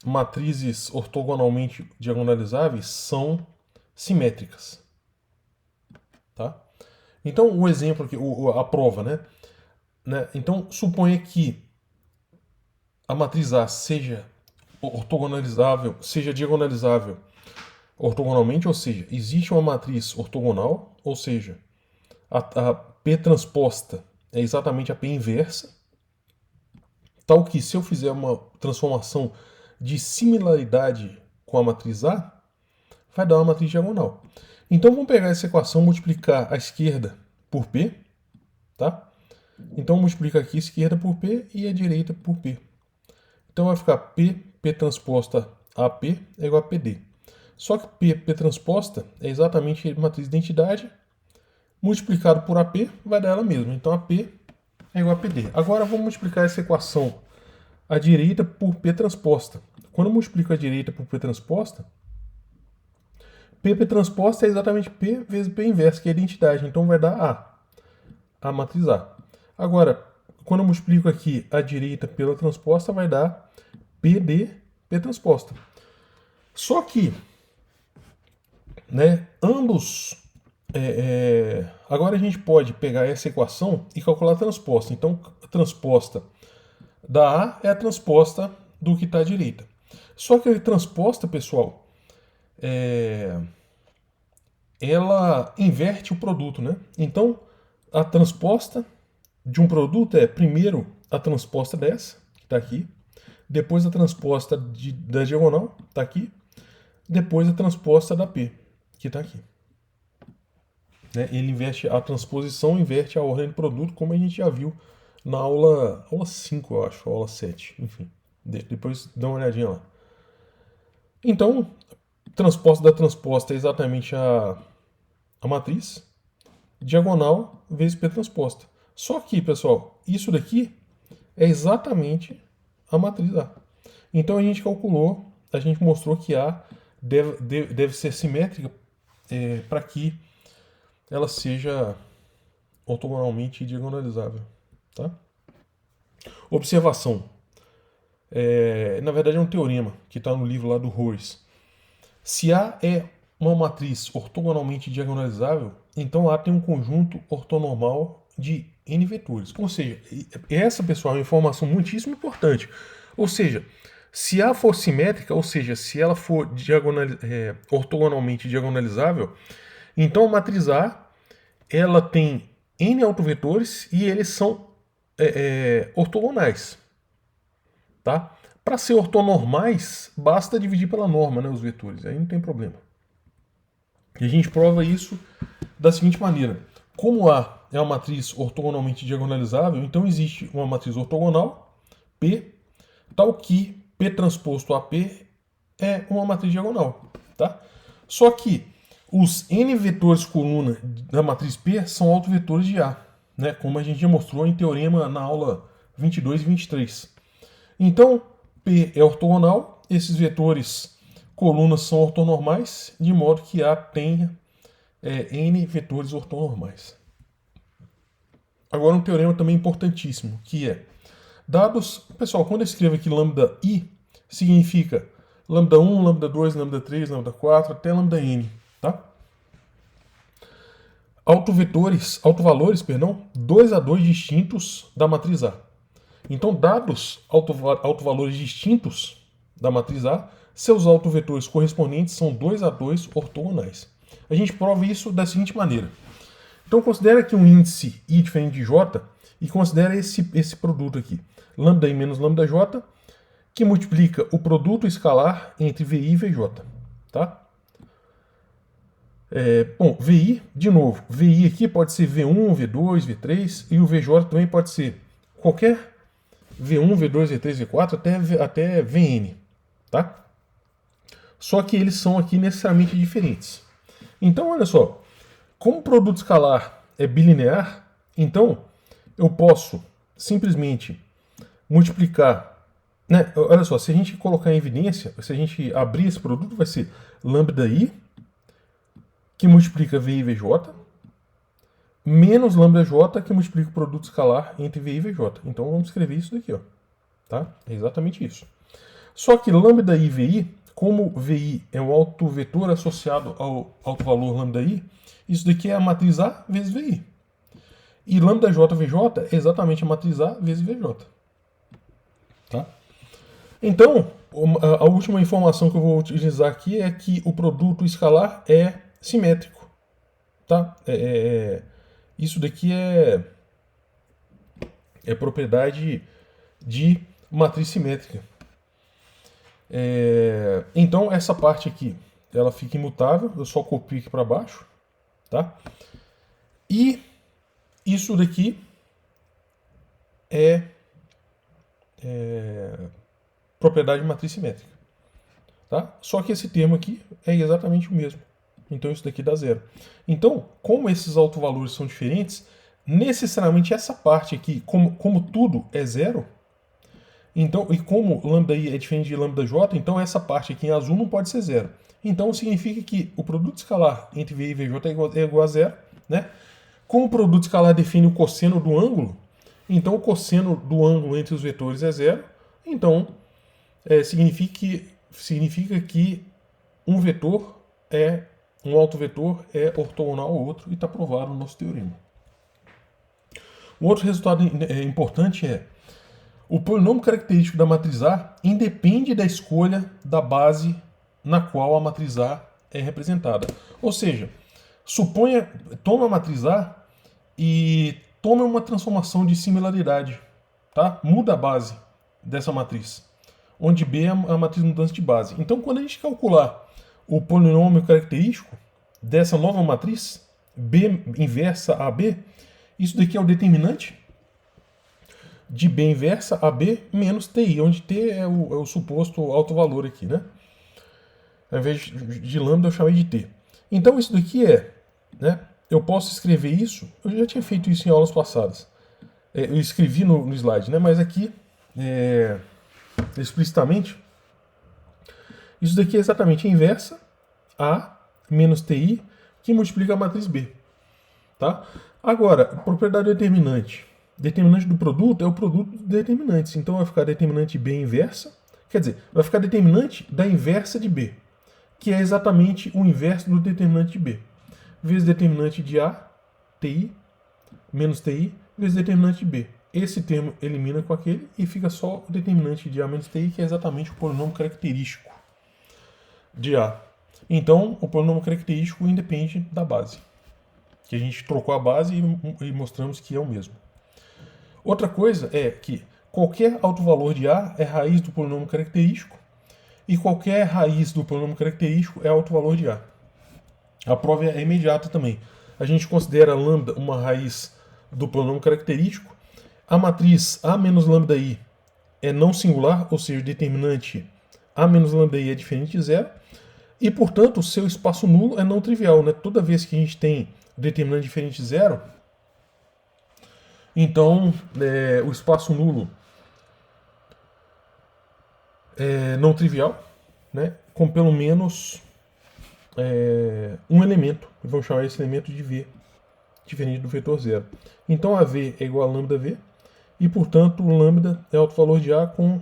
matrizes ortogonalmente diagonalizáveis são simétricas, tá? Então, o exemplo aqui, a prova, né? Então, suponha que a matriz A seja ortogonalizável, seja diagonalizável ortogonalmente, ou seja, existe uma matriz ortogonal, ou seja, a P transposta é exatamente a P inversa, tal que se eu fizer uma transformação de similaridade com a matriz A, vai dar uma matriz diagonal. Então vamos pegar essa equação, multiplicar a esquerda por P, tá? Então multiplica aqui a esquerda por P e a direita por P. Então vai ficar P transposta AP é igual a PD. Só que P transposta é exatamente a matriz de identidade, multiplicado por AP vai dar ela mesma. Então AP é igual a PD. Agora vamos multiplicar essa equação à direita por P transposta. Quando eu multiplico a direita por P transposta, P transposta é exatamente P vezes P inversa, que é a identidade. Então vai dar A matriz A. Agora, quando eu multiplico aqui a direita pela transposta, vai dar PD P transposta. Só que, né, ambos... agora a gente pode pegar essa equação e calcular a transposta. Então, a transposta da A é a transposta do que está à direita. Só que a transposta, pessoal, ela inverte o produto, né? Então, a transposta de um produto é primeiro a transposta dessa, que está aqui, depois a transposta da diagonal, está aqui, depois a transposta da P, que está aqui. Né? Ele inverte, a transposição inverte a ordem do produto, como a gente já viu na aula 5, eu acho, aula 7, enfim. Depois dá uma olhadinha lá. Então, transposta da transposta é exatamente a matriz, diagonal vezes P transposta. Só que, pessoal, isso daqui é exatamente a matriz A. Então a gente calculou, a gente mostrou que A deve ser simétrica para que ela seja ortogonalmente diagonalizável. Tá? Observação. Na verdade é um teorema que está no livro lá do Horace. Se A é uma matriz ortogonalmente diagonalizável, então A tem um conjunto ortonormal de n vetores. Ou seja, essa, pessoal, é uma informação muitíssimo importante. Ou seja, se A for simétrica, ou seja, se ela for ortogonalmente diagonalizável, então a matriz A ela tem n autovetores e eles são ortogonais. Tá? Para ser ortonormais, basta dividir pela norma, né, os vetores, aí não tem problema. E a gente prova isso da seguinte maneira. Como A é uma matriz ortogonalmente diagonalizável, então existe uma matriz ortogonal, P, tal que P transposto a P é uma matriz diagonal. Tá? Só que os n vetores coluna da matriz P são autovetores de A, né, como a gente já mostrou em teorema na aula 22 e 23. Então, P é ortogonal, esses vetores colunas são ortonormais, de modo que A tenha n vetores ortonormais. Agora um teorema também importantíssimo, que é, dados... Pessoal, quando eu escrevo aqui lambda I, significa lambda 1, lambda 2, lambda 3, lambda 4, até lambda n, tá? Autovalores, 2 a 2 distintos da matriz A. Então, dados autovalores distintos da matriz A, seus autovetores correspondentes são 2 a 2 ortogonais. A gente prova isso da seguinte maneira. Então, considera aqui um índice I diferente de J e considera esse produto aqui, lambda I menos lambda J, que multiplica o produto escalar entre VI e VJ. Tá? Bom, VI, de novo, VI aqui pode ser V1, V2, V3 e o VJ também pode ser qualquer V1, V2, V3, V4 até Vn, tá? Só que eles são aqui necessariamente diferentes. Então, olha só, como o produto escalar é bilinear, então eu posso simplesmente multiplicar, né? Olha só, se a gente colocar em evidência, se a gente abrir esse produto, vai ser lambda I, que multiplica VI e VJ, menos lambda J, que multiplica o produto escalar entre VI e VJ. Então vamos escrever isso daqui, ó. Tá? É exatamente isso. Só que lambda i VI, como VI é um autovetor associado ao autovalor lambda i, isso daqui é a matriz A vezes VI. E lambda j VJ é exatamente a matriz A vezes VJ. Tá? Então, a última informação que eu vou utilizar aqui é que o produto escalar é simétrico. Tá? Isso daqui é propriedade de matriz simétrica. Então, essa parte aqui, ela fica imutável, eu só copio aqui para baixo. Tá? E isso daqui é propriedade de matriz simétrica. Tá? Só que esse termo aqui é exatamente o mesmo. Então isso daqui dá zero. Então, como esses autovalores são diferentes, necessariamente essa parte aqui, como tudo é zero, então, e como lambda i é diferente de lambda j, então essa parte aqui em azul não pode ser zero. Então significa que o produto escalar entre v e vj é igual a zero. Né? Como o produto escalar define o cosseno do ângulo, então o cosseno do ângulo entre os vetores é zero. Então significa que um vetor um autovetor é ortogonal ao outro e está provado no nosso teorema. Um outro resultado importante é o polinômio característico da matriz A independe da escolha da base na qual a matriz A é representada. Ou seja, toma a matriz A e toma uma transformação de similaridade. Tá? Muda a base dessa matriz, onde B é a matriz mudança de base. Então, quando a gente calcular o polinômio característico dessa nova matriz, B inversa AB, isso daqui é o determinante de B inversa AB menos TI, onde T é o suposto autovalor aqui, né? Ao invés de lambda eu chamei de T. Então isso daqui né? Eu posso escrever isso, eu já tinha feito isso em aulas passadas. Eu escrevi no slide, né? Mas aqui, explicitamente, isso daqui é exatamente a inversa, A menos TI, que multiplica a matriz B. Tá? Agora, propriedade determinante. Determinante do produto é o produto dos determinantes. Então vai ficar determinante B inversa, quer dizer, vai ficar determinante da inversa de B, que é exatamente o inverso do determinante de B. Vezes determinante de A, TI, menos TI, vezes determinante de B. Esse termo elimina com aquele e fica só o determinante de A menos TI, que é exatamente o polinômio característico de A. Então, o polinômio característico independe da base. Que a gente trocou a base e mostramos que é o mesmo. Outra coisa é que qualquer autovalor de A é raiz do polinômio característico e qualquer raiz do polinômio característico é autovalor de A. A prova é imediata também. A gente considera lambda uma raiz do polinômio característico. A matriz A menos lambda i é não singular, ou seja, o determinante A menos lambda i é diferente de zero. E, portanto, o seu espaço nulo é não trivial. Né? Toda vez que a gente tem determinante diferente de zero, então o espaço nulo é não trivial, né? Com pelo menos um elemento. Vamos chamar esse elemento de V, diferente do vetor zero. Então a V é igual a lambda V, e portanto o lambda é o autovalor de A com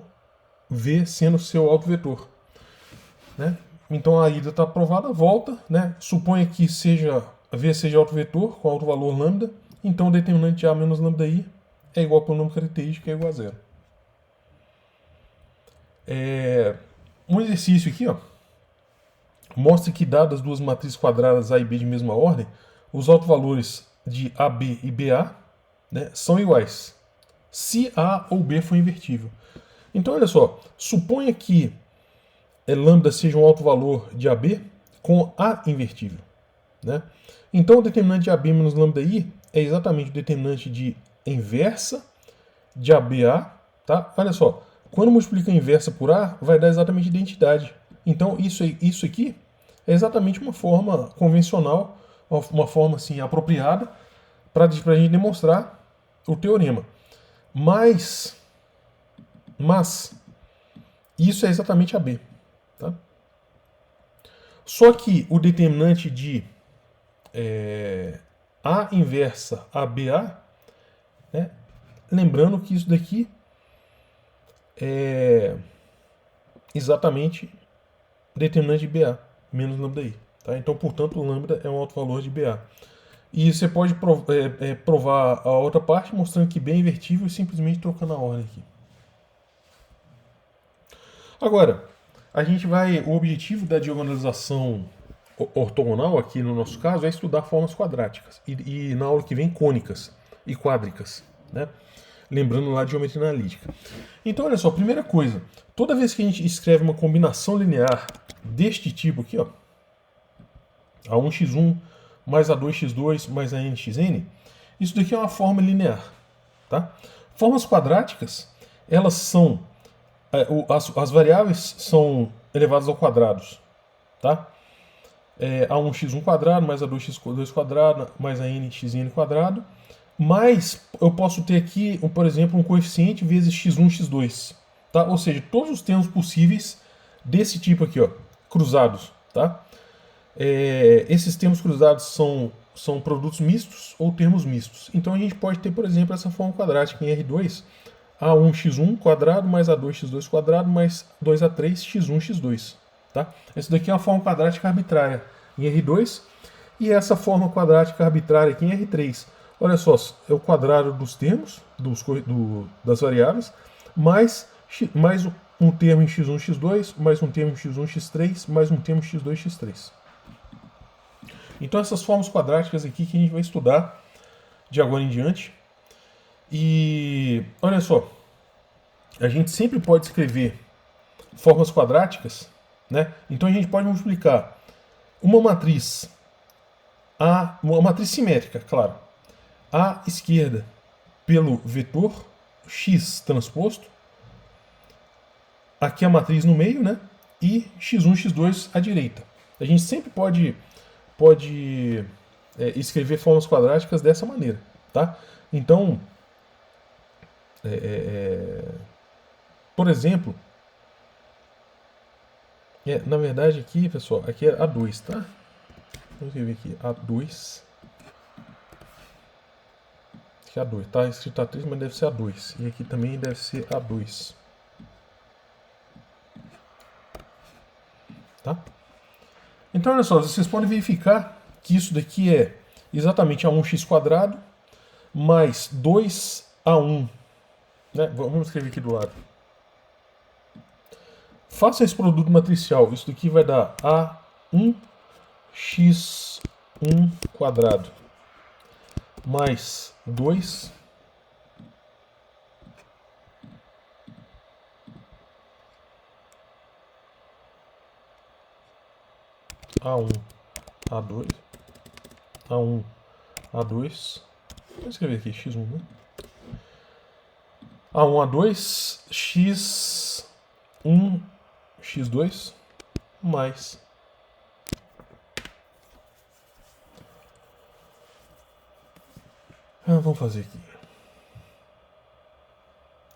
V sendo seu autovetor. Né? Então a ida está aprovada, volta, né? Suponha que V seja autovetor com autovalor lambda, então o determinante de A menos lambda i é igual ao polinômio característico, é igual a zero. Um exercício aqui, ó, mostra que dadas duas matrizes quadradas A e B de mesma ordem, os autovalores de AB e BA, né, são iguais, se A ou B for invertível. Então olha só, suponha que lambda seja um autovalor de AB com A invertível. Né? Então o determinante de AB menos lambda i é exatamente o determinante de inversa de ABA. Tá? Olha só, quando multiplica a inversa por A, vai dar exatamente identidade. Então isso aqui é exatamente uma forma convencional, uma forma assim, apropriada para a gente demonstrar o teorema. Mas isso é exatamente AB. Tá? Só que o determinante de A inversa ABA, né? Lembrando que isso daqui exatamente determinante de BA, menos lambda I. Tá? Então, portanto, o lambda é um alto valor de BA. E você pode provar a outra parte mostrando que B é invertível simplesmente trocando a ordem aqui. Agora, o objetivo da diagonalização ortogonal aqui no nosso caso é estudar formas quadráticas e na aula que vem cônicas e quádricas, né? Lembrando lá de geometria analítica. Então, olha só, primeira coisa, toda vez que a gente escreve uma combinação linear deste tipo aqui, ó, A1x1 mais A2x2 mais ANXN, isso daqui é uma forma linear, tá? Formas quadráticas, elas são as variáveis são elevadas ao quadrado, tá? A1x1 quadrado mais A2x2 quadrado mais ANXN quadrado, mas eu posso ter aqui, por exemplo, um coeficiente vezes x1, x2, tá? Ou seja, todos os termos possíveis desse tipo aqui, ó, cruzados, tá? Esses termos cruzados são produtos mistos ou termos mistos. Então a gente pode ter, por exemplo, essa forma quadrática em R2, A1x1 quadrado mais A2x2 quadrado mais 2A3 x1 x2. Tá? Essa daqui é uma forma quadrática arbitrária em R2 e essa forma quadrática arbitrária aqui em R3. Olha só, é o quadrado dos termos, das variáveis, mais um termo em x1, x2, mais um termo em x1, x3, mais um termo em x2, x3. Então essas formas quadráticas aqui que a gente vai estudar de agora em diante. E olha só, a gente sempre pode escrever formas quadráticas, né? Então a gente pode multiplicar uma matriz simétrica, claro, à esquerda pelo vetor x transposto, aqui a matriz no meio, né? E x1, x2 à direita. A gente sempre pode escrever formas quadráticas dessa maneira, tá? Então, por exemplo, na verdade aqui, pessoal, aqui é A2, tá? Vamos escrever aqui, A2. Aqui é A2, tá escrito A3, mas deve ser A2. E aqui também deve ser A2. Tá? Então, olha só, vocês podem verificar que isso daqui é exatamente A1x quadrado mais 2A1. Né? Vamos escrever aqui do lado. Faça esse produto matricial. Isso daqui vai dar A1x1 quadrado mais 2 A1 A2 A1 A2. Vou escrever aqui x1, né? A1 A2 x1 x2 mais vamos fazer aqui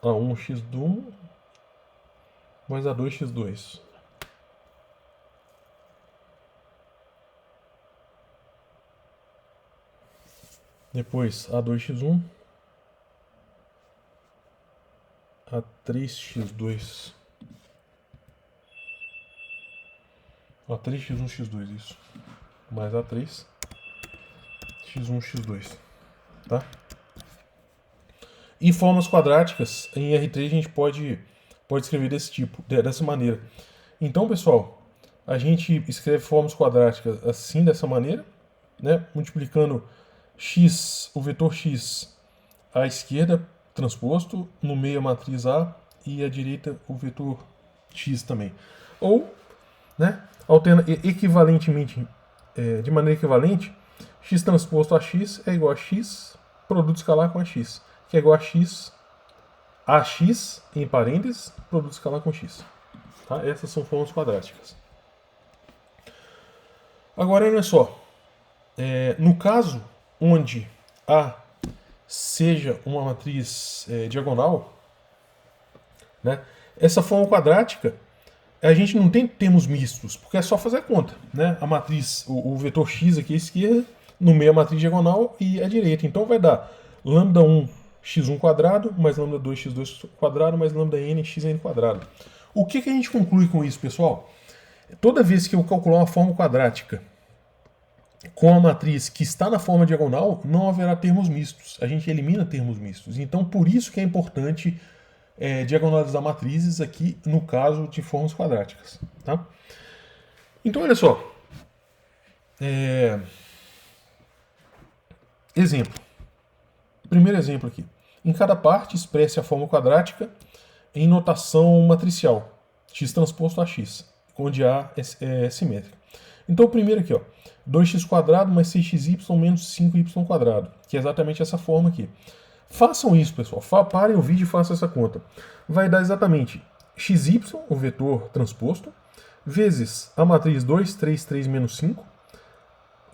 A1 x1 mais A2 x2. Depois A2x1 A3x2 A3x1 x2, isso, mais A3 x1 x2, tá? E formas quadráticas em R3 a gente pode escrever desse tipo, dessa maneira. Então, pessoal, a gente escreve formas quadráticas assim, dessa maneira, né? Multiplicando x, o vetor x à esquerda transposto, no meio a matriz A e à direita o vetor x também. Ou, né, equivalentemente, de maneira equivalente, x transposto a x é igual a x, produto escalar com ax, que é igual a x em parênteses, produto escalar com x. Tá? Essas são formas quadráticas. Agora, olha só, no caso onde A seja uma matriz diagonal, né, essa forma quadrática, a gente não tem termos mistos, porque é só fazer a conta. Né? A matriz, o vetor x aqui à esquerda, no meio a matriz diagonal e à direita. Então vai dar lambda1 x1 quadrado, mais lambda2 x2 quadrado, mais lambda n xn quadrado. O que a gente conclui com isso, pessoal? Toda vez que eu calcular uma forma quadrática com a matriz que está na forma diagonal, não haverá termos mistos. A gente elimina termos mistos. Então, por isso que é importante diagonalizar matrizes aqui no caso de formas quadráticas. Tá? Então, olha só. Exemplo. Primeiro exemplo aqui. Em cada parte, expresse a forma quadrática em notação matricial, x transposto a x, onde A é simétrica. Então, o primeiro aqui, ó, 2x² mais 6xy menos 5y², que é exatamente essa forma aqui. Façam isso, pessoal. Parem o vídeo e façam essa conta. Vai dar exatamente xy, o vetor transposto, vezes a matriz 2, 3, 3, menos 5,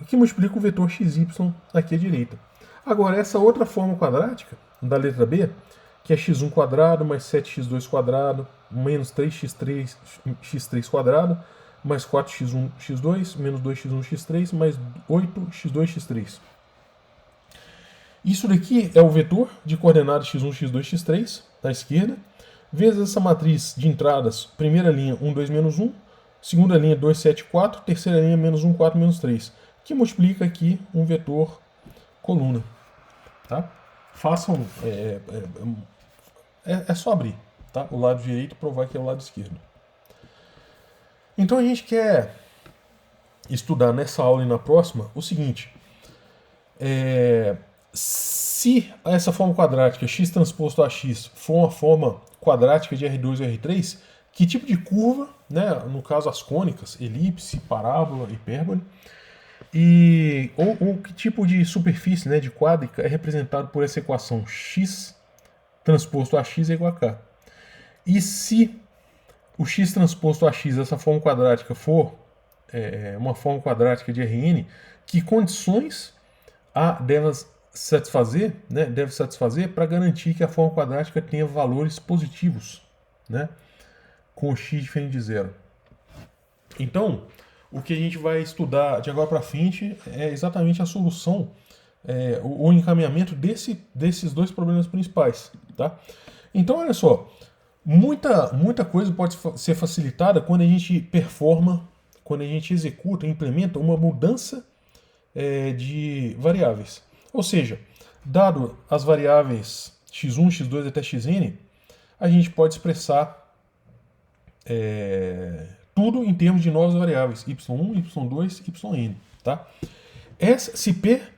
que multiplica o vetor xy aqui à direita. Agora, essa outra forma quadrática, da letra B, que é x1² mais 7x2² menos 3x3 mais 4x1x2 menos 2x1x3 mais 8x2x3. Isso daqui é o vetor de coordenadas x1, x2, x3, à esquerda, vezes essa matriz de entradas, primeira linha 1, 2, menos 1, segunda linha 2, 7, 4, terceira linha menos 1, 4, menos 3, que multiplica aqui um vetor coluna. Tá? Façam... É só abrir, tá? O lado direito provar que é o lado esquerdo. Então a gente quer estudar nessa aula e na próxima o seguinte. Se essa forma quadrática x transposto a x for uma forma quadrática de R2 e R3, que tipo de curva, né, no caso as cônicas, elipse, parábola, hipérbole, ou que tipo de superfície, né, de quádrica é representado por essa equação x transposto a x é igual a k. E se o x transposto a x, essa forma quadrática, for uma forma quadrática de Rn, que condições A deve satisfazer, né, para garantir que a forma quadrática tenha valores positivos, né, com x diferente de zero. Então, o que a gente vai estudar de agora para frente é exatamente a solução, o encaminhamento desses dois problemas principais. Tá? Então, olha só, muita coisa pode ser facilitada quando a gente performa, quando a gente executa, implementa uma mudança de variáveis. Ou seja, dado as variáveis x1, x2 até xn, a gente pode expressar tudo em termos de novas variáveis, y1, y2, yn. Tá?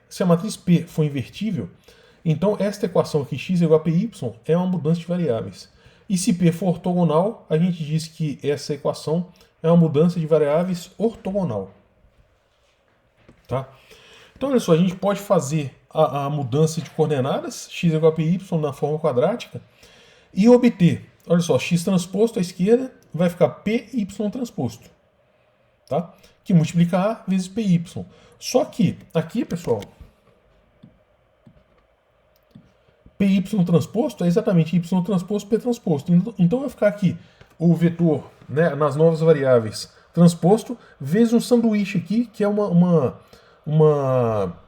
Se a matriz P for invertível, então esta equação aqui, x igual a py, é uma mudança de variáveis. E se P for ortogonal, a gente diz que essa equação é uma mudança de variáveis ortogonal. Tá? Então, olha só, a gente pode fazer a mudança de coordenadas, x igual a py, na forma quadrática, e obter, olha só, x transposto à esquerda vai ficar py transposto, tá? Que multiplica a vezes py. Só que, aqui, pessoal, py transposto é exatamente y transposto, p transposto. Então vai ficar aqui o vetor, né, nas novas variáveis transposto, vezes um sanduíche aqui, que é uma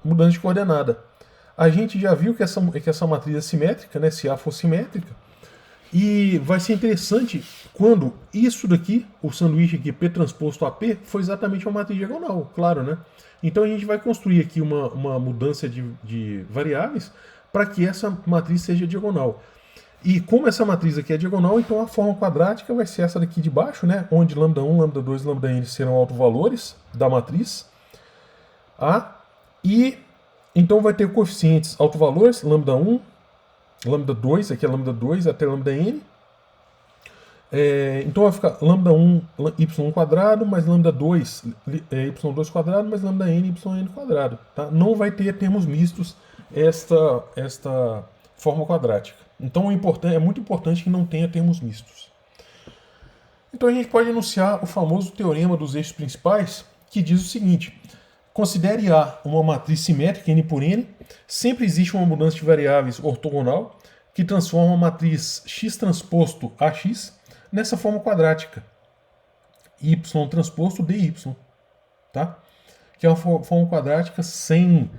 mudança de coordenada. A gente já viu que essa matriz é simétrica, né, se A for simétrica, e vai ser interessante quando isso daqui, o sanduíche aqui, P transposto a P, for exatamente uma matriz diagonal, claro, né? Então a gente vai construir aqui uma mudança de variáveis para que essa matriz seja diagonal. E como essa matriz aqui é diagonal, então a forma quadrática vai ser essa daqui de baixo, né? Onde λ1, λ2, λn serão autovalores da matriz A. E então vai ter coeficientes autovalores, λ1, λ2, aqui é λ2 até λn. Então vai ficar λ1 y² mais λ2 y² mais ln yn². Tá? Não vai ter termos mistos esta forma quadrática. Então é muito importante que não tenha termos mistos. Então a gente pode enunciar o famoso teorema dos eixos principais, que diz o seguinte: considere A uma matriz simétrica n por n, sempre existe uma mudança de variáveis ortogonal que transforma a matriz x transposto a x nessa forma quadrática, y transposto dy, tá? Que é uma forma quadrática sem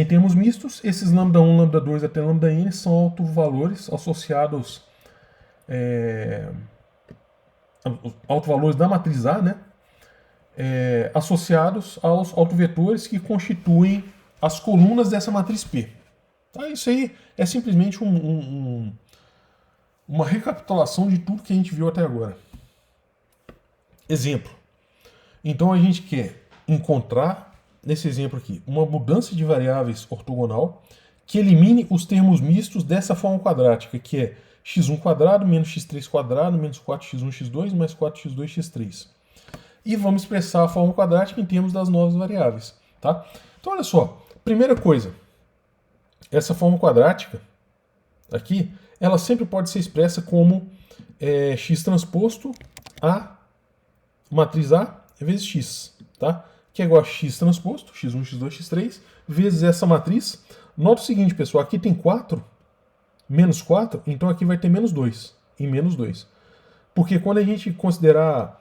termos mistos. Esses λ1, λ2 até ln são autovalores associados autovalores da matriz A, né, associados aos autovetores que constituem as colunas dessa matriz P. Tá? Isso aí é simplesmente uma recapitulação de tudo que a gente viu até agora. Exemplo. Então a gente quer encontrar, nesse exemplo aqui, uma mudança de variáveis ortogonal que elimine os termos mistos dessa forma quadrática, que é x1² menos x3² menos 4x1, x2 mais 4x2, x3. E vamos expressar a forma quadrática em termos das novas variáveis. Tá? Então olha só, primeira coisa, essa forma quadrática aqui, ela sempre pode ser expressa como x transposto a matriz A vezes x, tá? Que é igual a x transposto, x1, x2, x3, vezes essa matriz. Nota o seguinte, pessoal, aqui tem 4, menos 4, então aqui vai ter menos 2 e menos 2. Porque quando a gente considerar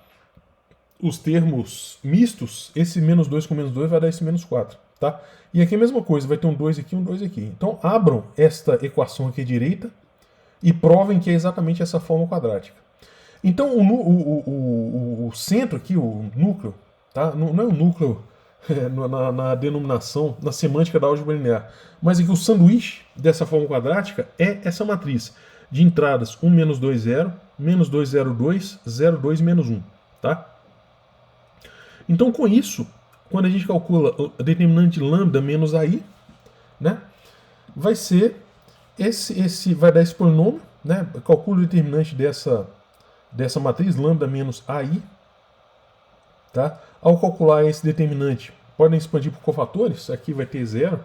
os termos mistos, esse menos 2 com menos 2 vai dar esse menos 4, tá? E aqui a mesma coisa, vai ter um 2 aqui e um 2 aqui. Então abram esta equação aqui à direita e provem que é exatamente essa forma quadrática. Então o centro aqui, o núcleo, tá? Não é o núcleo na denominação, na semântica da álgebra linear, mas aqui o sanduíche dessa forma quadrática é essa matriz de entradas 1, menos 2, 0, menos 2, 0, 2, 0, 2, menos 1, tá? Então com isso, quando a gente calcula o determinante lambda menos AI, né, vai ser vai dar esse polinômio, né? Calcula o determinante dessa matriz lambda menos AI, tá? Ao calcular esse determinante, podem expandir por cofatores, aqui vai ter 0,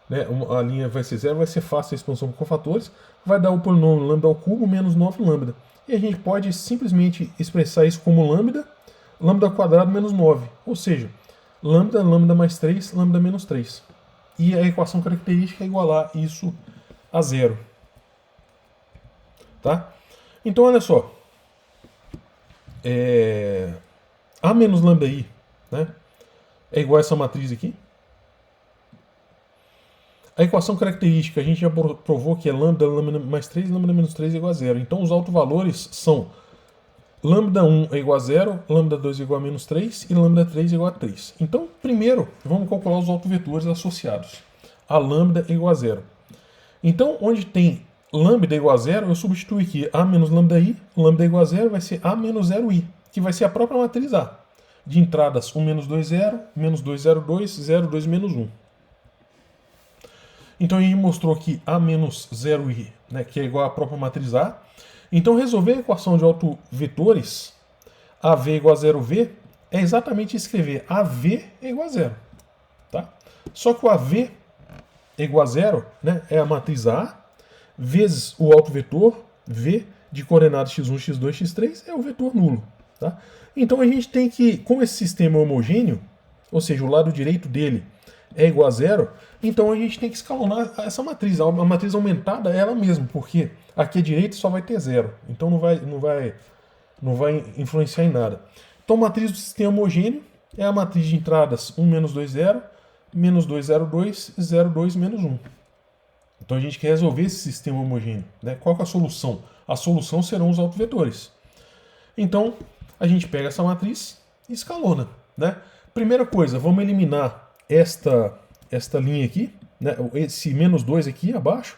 né? A linha vai ser 0, vai ser fácil a expansão por cofatores, vai dar o polinômio lambda ao cubo menos 9 lambda. E a gente pode simplesmente expressar isso como lambda ao quadrado menos 9, ou seja, lambda mais 3, lambda menos 3. E a equação característica é igualar isso a 0. Tá? Então, olha só. A menos lambda I, né, é igual a essa matriz aqui. A equação característica, a gente já provou que é lambda mais 3, lambda menos 3 é igual a 0. Então, os autovalores são lambda 1 é igual a 0, lambda 2 é igual a menos 3 e lambda 3 é igual a 3. Então, primeiro, vamos calcular os autovetores associados. A lambda é igual a 0. Então, onde tem lambda é igual a 0, eu substituo aqui A menos lambda I, lambda é igual a 0, vai ser A menos 0I, que vai ser a própria matriz A. De entradas 1, menos 2, 0, menos 2, 0, 2, 0, 2, menos 1. Então, a gente mostrou aqui A menos 0I, né, que é igual à própria matriz A. Então, resolver a equação de autovetores, AV é igual a 0V, é exatamente escrever AV é igual a 0. Tá? Só que o AV é igual a 0, né, é a matriz A, vezes o autovetor V de coordenadas x1, x2, x3 é o vetor nulo. Tá? Então a gente tem que, como esse sistema é homogêneo, ou seja, o lado direito dele é igual a 0, então a gente tem que escalonar essa matriz. A matriz aumentada é ela mesma, porque aqui à direita só vai ter 0. Então não vai influenciar em nada. Então a matriz do sistema homogêneo é a matriz de entradas 1, menos 2, 0, menos 2, 0, 2, 0, 2, menos 1. Então a gente quer resolver esse sistema homogêneo. Né? Qual que é a solução? A solução serão os autovetores. Então a gente pega essa matriz e escalona. Né? Primeira coisa, vamos eliminar esta linha aqui, né? Esse menos 2 aqui abaixo.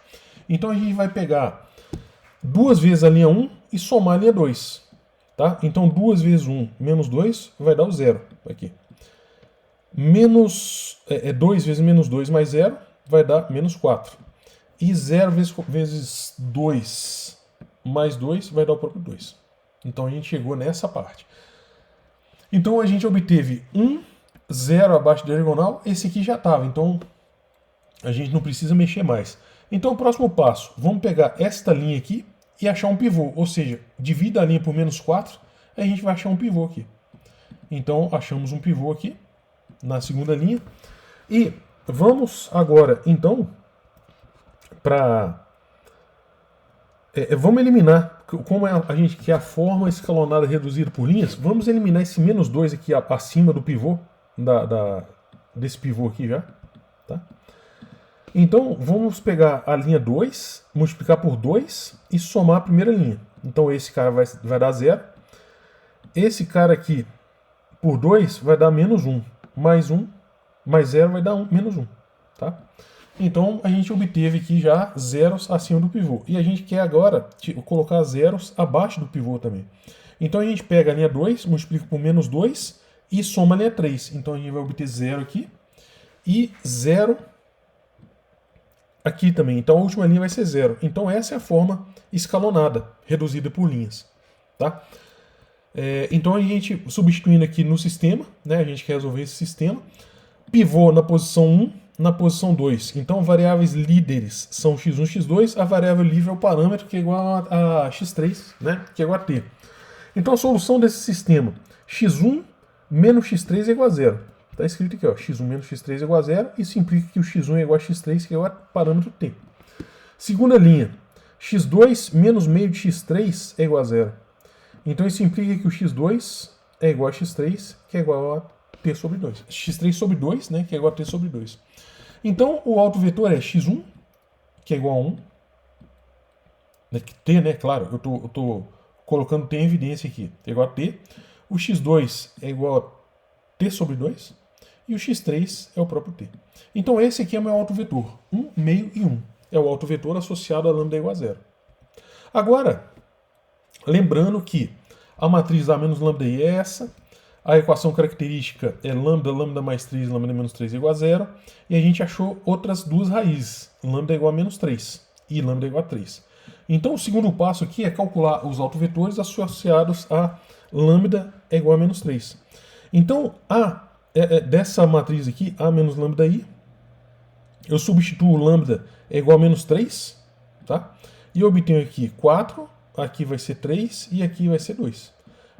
Então a gente vai pegar 2 vezes a linha 1 e somar a linha 2. Tá? Então 2 vezes 1 menos 2 vai dar o 0 aqui. 2 vezes menos 2 mais 0 vai dar menos 4. E 0 vezes 2 mais 2 vai dar o próprio 2. Então a gente chegou nessa parte. Então a gente obteve 0 abaixo da diagonal. Esse aqui já estava, então a gente não precisa mexer mais. Então o próximo passo, vamos pegar esta linha aqui e achar um pivô. Ou seja, divida a linha por menos 4, a gente vai achar um pivô aqui. Então achamos um pivô aqui, na segunda linha. E vamos agora, então, vamos eliminar, como a gente quer a forma escalonada reduzida por linhas, vamos eliminar esse menos 2 aqui acima do pivô, desse pivô aqui já. Tá? Então vamos pegar a linha 2, multiplicar por 2 e somar a primeira linha. Então esse cara vai dar 0. esse cara aqui por 2 vai dar menos 1. Mais 1, mais 0 vai dar menos 1. Tá? Então a gente obteve aqui já zeros acima do pivô. E a gente quer agora colocar zeros abaixo do pivô também. Então a gente pega a linha 2, multiplica por menos 2 e soma a linha 3. Então a gente vai obter 0 aqui e 0 aqui também. Então a última linha vai ser 0. Então essa é a forma escalonada, reduzida por linhas. Tá? Então a gente, substituindo aqui no sistema, né, a gente quer resolver esse sistema, pivô na posição 1, na posição 2. Então variáveis líderes são x1, x2, a variável livre é o parâmetro que é igual a x3, né, que é igual a t. Então a solução desse sistema, x1 menos x3 é igual a 0. Está escrito aqui, ó, x1 menos x3 é igual a 0, isso implica que o x1 é igual a x3, que é igual a parâmetro t. Segunda linha, x2 menos meio de x3 é igual a 0. Então isso implica que o x2 é igual a x3, que é igual a t sobre 2. x3 sobre 2, né, que é igual a t sobre 2. Então o autovetor é x1, que é igual a 1. T, né, claro, eu tô colocando t em evidência aqui. É igual a t. O x2 é igual a t sobre 2. E o x3 é o próprio t. Então esse aqui é o meu autovetor. 1, meio e 1. É o autovetor associado a lambda igual a 0. Agora, lembrando que a matriz A menos lambda I é essa, a equação característica é lambda, lambda mais 3, lambda menos 3 igual a 0, e a gente achou outras duas raízes, lambda igual a menos 3 e lambda igual a 3. Então o segundo passo aqui é calcular os autovetores associados a lambda é igual a menos 3. Então, dessa matriz aqui, A menos lambda I, eu substituo lambda é igual a menos 3, tá? E eu obtenho aqui 4, aqui vai ser 3 e aqui vai ser 2.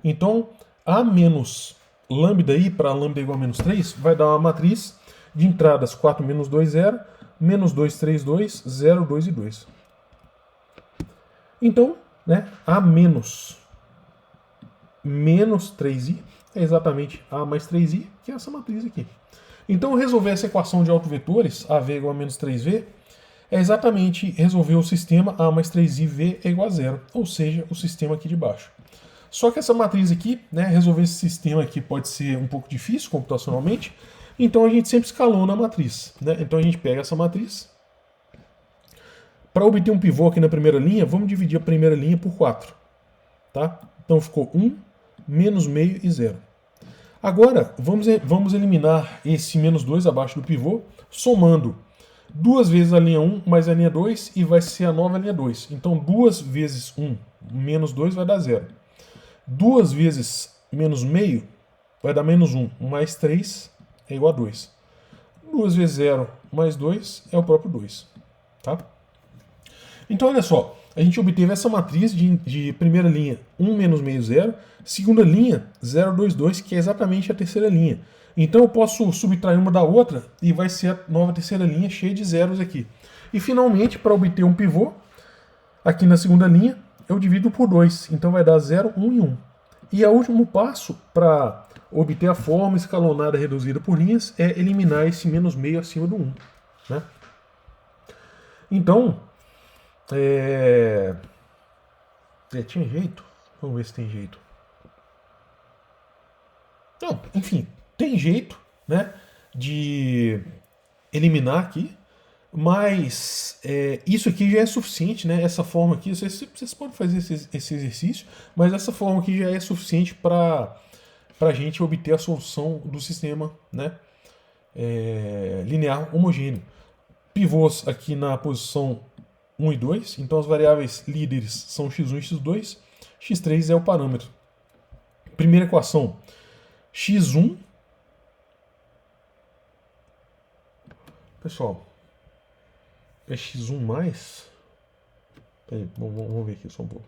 Então, A menos lambda I para lambda igual a menos 3 vai dar uma matriz de entradas 4 menos 2, 0, menos 2, 3, 2, 0, 2 e 2. Então, né, A menos 3i é exatamente A mais 3i, que é essa matriz aqui. Então, resolver essa equação de autovetores, AV igual a menos 3v, é exatamente resolver o sistema A mais 3iv é igual a 0, ou seja, o sistema aqui de baixo. Só que essa matriz aqui, né, resolver esse sistema aqui pode ser um pouco difícil computacionalmente, então a gente sempre escalona a matriz. Né? Então a gente pega essa matriz. Para obter um pivô aqui na primeira linha, vamos dividir a primeira linha por 4. Tá? Então ficou 1, menos meio e 0. Agora, vamos eliminar esse menos 2 abaixo do pivô, somando 2 vezes a linha 1 mais a linha 2 e vai ser a nova linha 2. Então 2 vezes 1 menos 2 vai dar 0. 2 vezes menos meio vai dar menos 1 mais 3 é igual a 2. 2 vezes 0 mais 2 é o próprio 2. Tá? Então olha só, a gente obteve essa matriz de primeira linha 1 menos meio 0, segunda linha 0, 2, 2, que é exatamente a terceira linha. Então eu posso subtrair uma da outra e vai ser a nova terceira linha cheia de zeros aqui. E finalmente, para obter um pivô, aqui na segunda linha, eu divido por 2. Então vai dar 0, 1 e 1. E o último passo para obter a forma escalonada reduzida por linhas é eliminar esse menos meio acima do 1. Né? Então, tinha jeito? Vamos ver se tem jeito. Não, enfim, tem jeito, né, de eliminar aqui, mas isso aqui já é suficiente, né? Essa forma aqui, vocês podem fazer esse exercício, mas essa forma aqui já é suficiente para a gente obter a solução do sistema, né, linear homogêneo. Pivôs aqui na posição 1 e 2, então as variáveis líderes são x1 e x2, x3 é o parâmetro. Primeira equação, x1, pessoal, é x1 mais, peraí, vamos ver aqui só um pouco.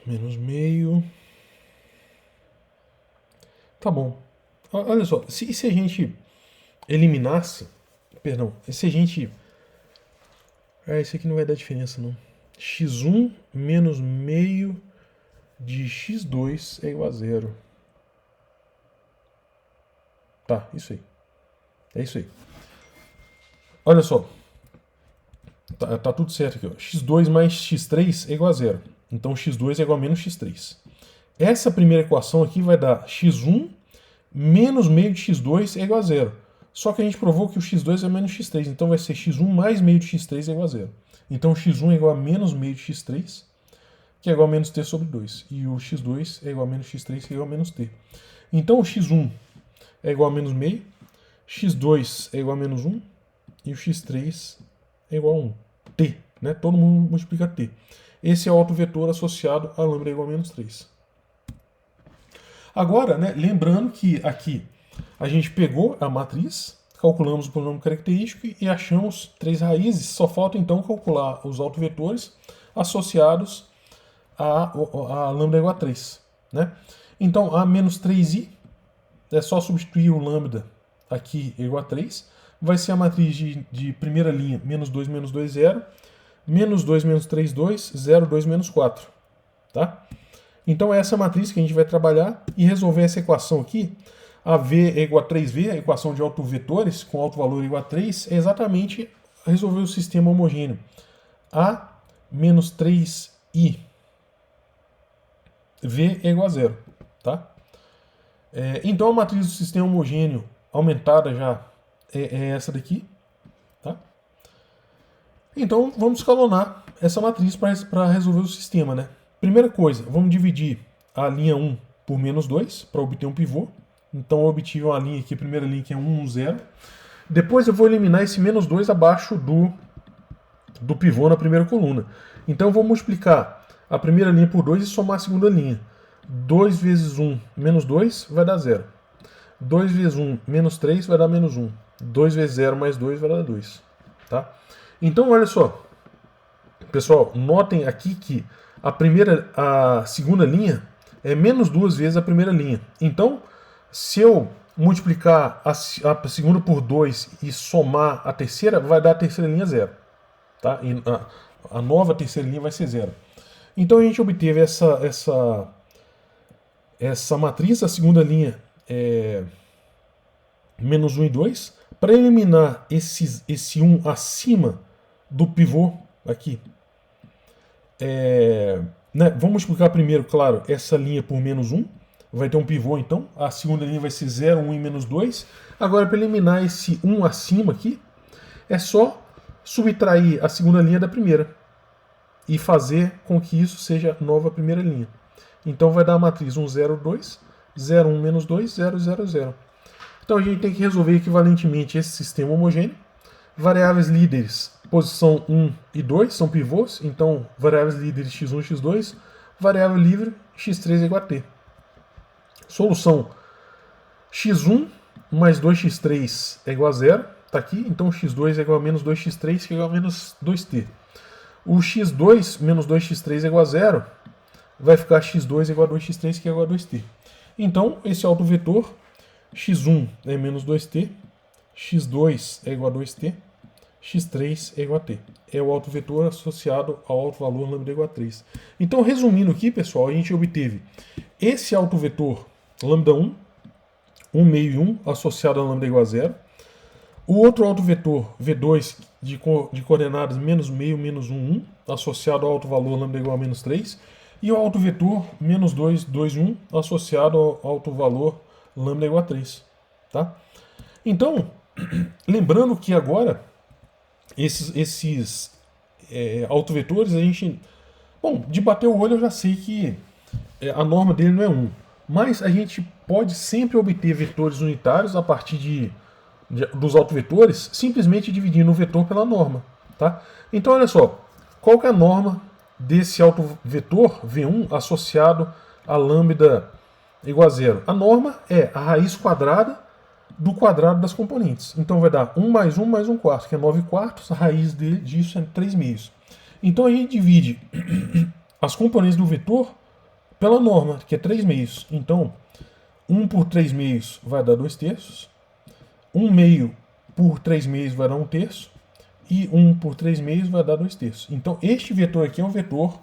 Menos meio. Tá bom. Olha só, se a gente eliminasse. Perdão, se a gente. Isso aqui não vai dar diferença, não. x1 menos meio de x2 é igual a zero. Tá, isso aí. É isso aí. Olha só. Tá tudo certo aqui. Ó. x2 mais x3 é igual a zero. Então x2 é igual a menos x3. Essa primeira equação aqui vai dar x1 menos meio de x2 é igual a zero. Só que a gente provou que o x2 é menos x3. Então vai ser x1 mais meio de x3 é igual a zero. Então x1 é igual a menos meio de x3, que é igual a menos t sobre 2. E o x2 é igual a menos x3, que é igual a menos t. Então o x1 é igual a menos meio, x2 é igual a menos 1 e o x3 é igual a 1. T, né? Todo mundo multiplica t. Esse é o autovetor associado a lambda igual a menos 3. Agora, né, lembrando que aqui a gente pegou a matriz, calculamos o polinômio característico e achamos 3 raízes. Só falta então calcular os autovetores associados a lambda igual a 3. Né? Então, a menos 3i é só substituir o lambda aqui igual a 3. Vai ser a matriz de primeira linha, menos 2, 0. Menos 2, menos 3, 2. 0, 2, menos 4. Tá? Então, essa é a matriz que a gente vai trabalhar e resolver essa equação aqui. A V é igual a 3V, a equação de autovetores, com alto valor igual a 3, é exatamente resolver o sistema homogêneo. A menos 3I. V é igual a 0. Tá? Então, a matriz do sistema homogêneo aumentada já é essa daqui. Tá? Então, vamos escalonar essa matriz para resolver o sistema. Né? Primeira coisa, vamos dividir a linha 1 por menos 2 para obter um pivô. Então eu obtive uma linha aqui, a primeira linha que é 1, 1, 0. Depois eu vou eliminar esse menos 2 abaixo do pivô na primeira coluna. Então eu vou multiplicar a primeira linha por 2 e somar a segunda linha. 2 vezes 1 menos 2 vai dar 0. 2 vezes 1 menos 3 vai dar menos 1. 2 vezes 0 mais 2 vai dar 2. Tá? Então olha só. Pessoal, notem aqui que a segunda linha é menos 2 vezes a primeira linha. Então, se eu multiplicar a segunda por 2 e somar a terceira, vai dar a terceira linha 0. Tá? E a nova terceira linha vai ser 0. Então a gente obteve essa matriz, a segunda linha é menos 1 e 2. Para eliminar esse 1 acima do pivô aqui, né, vamos multiplicar primeiro, claro, essa linha por menos 1. Vai ter um pivô, então. A segunda linha vai ser 0, 1 e menos 2. Agora, para eliminar esse 1 acima aqui, é só subtrair a segunda linha da primeira e fazer com que isso seja nova primeira linha. Então, vai dar a matriz 1, 0, 2, 0, 1, menos 2, 0, 0, 0. Então, a gente tem que resolver equivalentemente esse sistema homogêneo. Variáveis líderes, posição 1 e 2, são pivôs. Então, variáveis líderes x1 e x2. Variável livre, x3 é igual a t. Solução: x1 mais 2x3 é igual a 0. Está aqui. Então, x2 é igual a menos 2x3, que é igual a menos 2t. O x2 menos 2x3 é igual a 0. Vai ficar x2 é igual a 2x3, que é igual a 2t. Então, esse autovetor, x1 é menos 2t, x2 é igual a 2t, x3 é igual a t. É o autovetor associado ao alto valor lambda igual a 3. Então, resumindo aqui, pessoal, a gente obteve esse autovetor lambda 1, 1 meio e 1, associado a lambda igual a 0. O outro autovetor V2 de coordenadas menos meio, menos 1, 1, associado ao alto valor lambda igual a menos 3. E o autovetor menos 2, 2, 1, associado ao alto valor lambda igual a 3. Tá? Então, lembrando que agora, esses autovetores, a gente... Bom, de bater o olho eu já sei que a norma dele não é 1. Mas a gente pode sempre obter vetores unitários a partir dos autovetores, simplesmente dividindo o vetor pela norma. Tá? Então, olha só, qual que é a norma desse autovetor V1 associado a lambda igual a 0? A norma é a raiz quadrada do quadrado das componentes. Então vai dar 1 mais 1 mais 1 quarto, que é 9 quartos, a raiz disso é 3 meios. Então a gente divide as componentes do vetor pela norma, que é 3 meios. Então, 1 por 3 meios vai dar 2 terços. 1 meio por 3 meios vai dar 1 terço. e 1 por 3 meios vai dar 2 terços. Então este vetor aqui é um vetor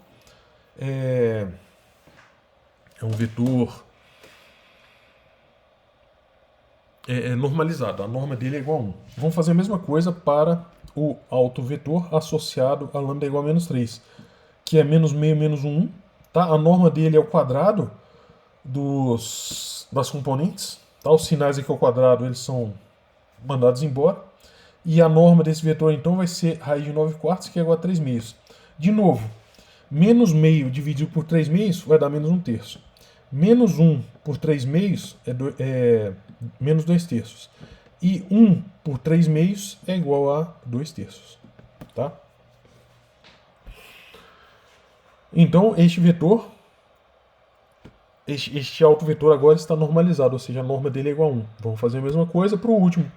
normalizado. A norma dele é igual a 1. Vamos fazer a mesma coisa para o autovetor associado a lambda igual a menos 3, que é menos meio menos 1. Tá? A norma dele é o quadrado das componentes. Tá? Os sinais aqui ao quadrado eles são mandados embora. E a norma desse vetor então vai ser raiz de 9 quartos, que é igual a 3 meios. De novo, menos meio dividido por 3 meios vai dar menos 1 terço. Menos 1 por 3 meios é menos 2 terços. E 1 por 3 meios é igual a 2 terços. Tá? Então, este vetor, este autovetor agora está normalizado, ou seja, a norma dele é igual a 1. Vamos fazer a mesma coisa para o último,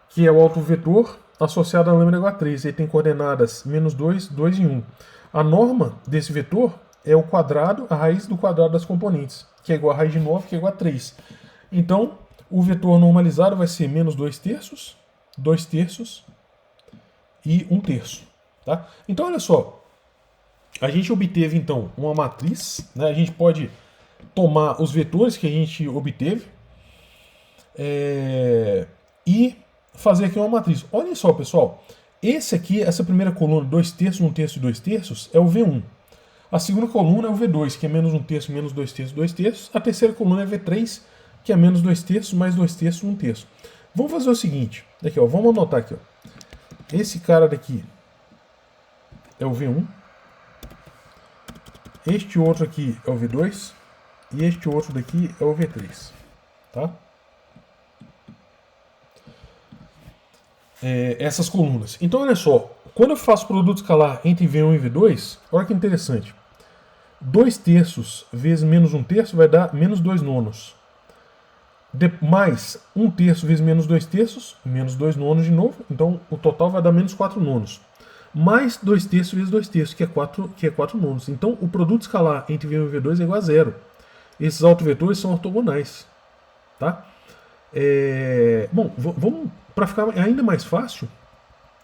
que é o autovetor associado a lambda igual a 3. Ele tem coordenadas menos 2, 2 e 1. A norma desse vetor é o quadrado, a raiz do quadrado das componentes, que é igual a raiz de 9, que é igual a 3. Então, o vetor normalizado vai ser menos 2 terços, 2 terços e 1 terço. Tá? Então, olha só. A gente obteve, então, uma matriz. Né? A gente pode tomar os vetores que a gente obteve e fazer aqui uma matriz. Olha só, pessoal. Essa primeira coluna, 2 terços, 1 terço e 2 terços, é o V1. A segunda coluna é o V2, que é menos 1 terço, menos 2 terços, 2 terços. A terceira coluna é V3, que é menos 2 terços, mais 2 terços, 1 terço. Vamos fazer o seguinte. Aqui, ó, vamos anotar aqui. Ó. Esse cara daqui é o V1. Este outro aqui é o V2. E este outro daqui é o V3. Tá? Essas colunas. Então, olha só. Quando eu faço produto escalar entre V1 e V2, olha que interessante. 2 terços vezes menos 1 terço vai dar menos 2 nonos. Mais 1 terço vezes menos 2 terços, menos 2 nonos de novo. Então, o total vai dar menos 4 nonos. Mais 2 terços vezes 2 terços, que é 4 nonos. Então, o produto escalar entre V1 e V2 é igual a zero. Esses autovetores são ortogonais. Tá? Bom, vamos, para ficar ainda mais fácil,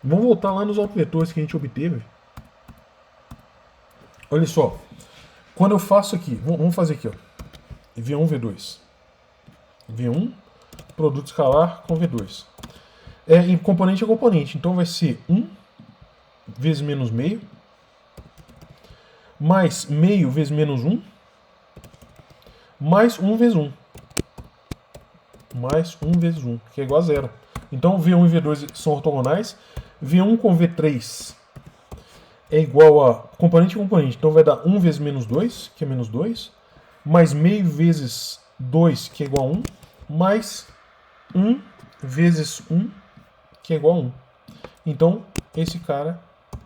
vamos voltar lá nos autovetores que a gente obteve. Olha só. Quando eu faço aqui, vamos fazer aqui, ó, V1, V2. V1, produto escalar com V2. Em componente a componente, então vai ser 1 vezes menos meio, mais meio vezes menos 1, mais 1 vezes 1. Mais 1 vezes 1, que é igual a zero. Então V1 e V2 são ortogonais. V1 com V3 é igual a componente a componente. Então vai dar 1 vezes menos 2, que é menos 2. Mais meio vezes 2, que é igual a 1. Mais 1 vezes 1, que é igual a 1. Então esse cara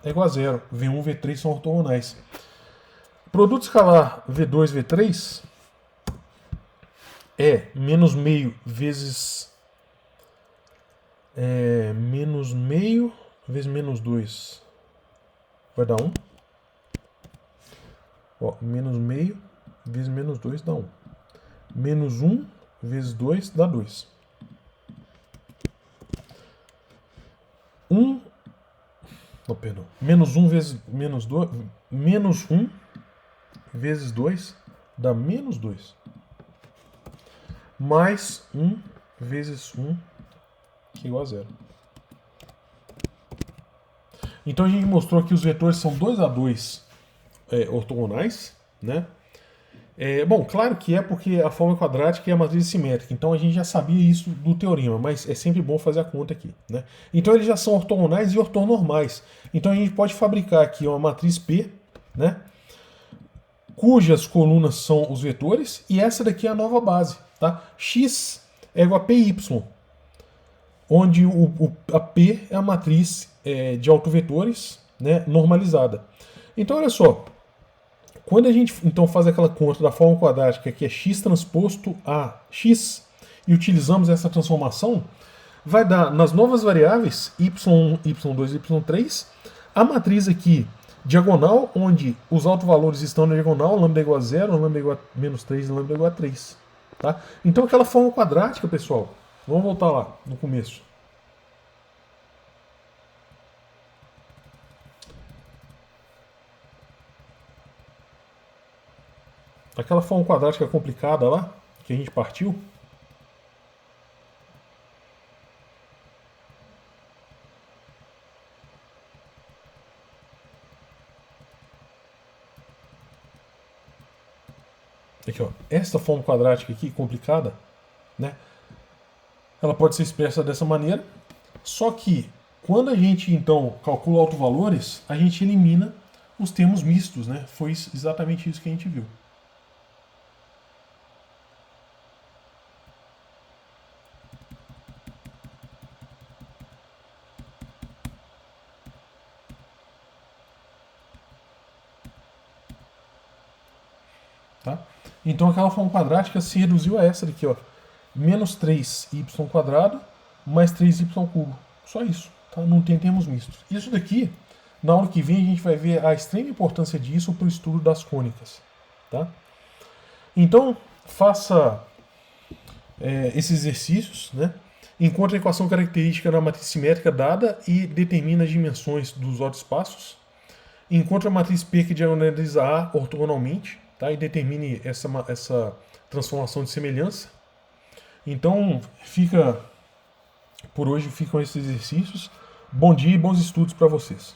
é igual a zero. V1 e V3 são ortogonais. Produto escalar V2 e V3 é menos meio vezes menos meio vezes menos 2 vai dar 1. Ó, menos meio vezes menos 2 dá 1. Menos 1 vezes 2 dá 2. 1. Não, perdão. Menos 1 vezes menos 2. Menos 1 vezes 2 dá menos 2. Mais 1 vezes 1, que é igual a zero. Então a gente mostrou que os vetores são 2 a 2 ortogonais, né? Bom, claro que é porque a forma quadrática é a matriz simétrica, então a gente já sabia isso do teorema, mas é sempre bom fazer a conta aqui, né? Então eles já são ortogonais e ortonormais. Então a gente pode fabricar aqui uma matriz P, né? Cujas colunas são os vetores, e essa daqui é a nova base, tá? X é igual a PY, onde a P é a matriz de autovetores, né, normalizada. Então, olha só, quando a gente então faz aquela conta da forma quadrática, que é x transposto a x, e utilizamos essa transformação, vai dar nas novas variáveis y1, y2 e y3, a matriz aqui diagonal, onde os autovalores estão na diagonal, lambda é igual a 0, lambda é igual a menos 3 e lambda é igual a 3. Tá? Então aquela forma quadrática, pessoal, vamos voltar lá no começo. aquela forma quadrática complicada lá, que a gente partiu, aqui, ó, esta forma quadrática aqui, complicada, né? Ela pode ser expressa dessa maneira, só que quando a gente então calcula autovalores, a gente elimina os termos mistos, né? Foi exatamente isso que a gente viu. Tá? Então aquela forma quadrática se reduziu a essa daqui, ó, menos 3y² mais 3y³. Só isso, tá? Não tem termos mistos. Isso daqui, na aula que vem, a gente vai ver a extrema importância disso para o estudo das cônicas. Tá? Então, faça esses exercícios, né? Encontre a equação característica da matriz simétrica dada e determine as dimensões dos espaços. Encontre a matriz P que diagonaliza A ortogonalmente, tá? E determine essa transformação de semelhança. Então, por hoje ficam esses exercícios. Bom dia e bons estudos para vocês.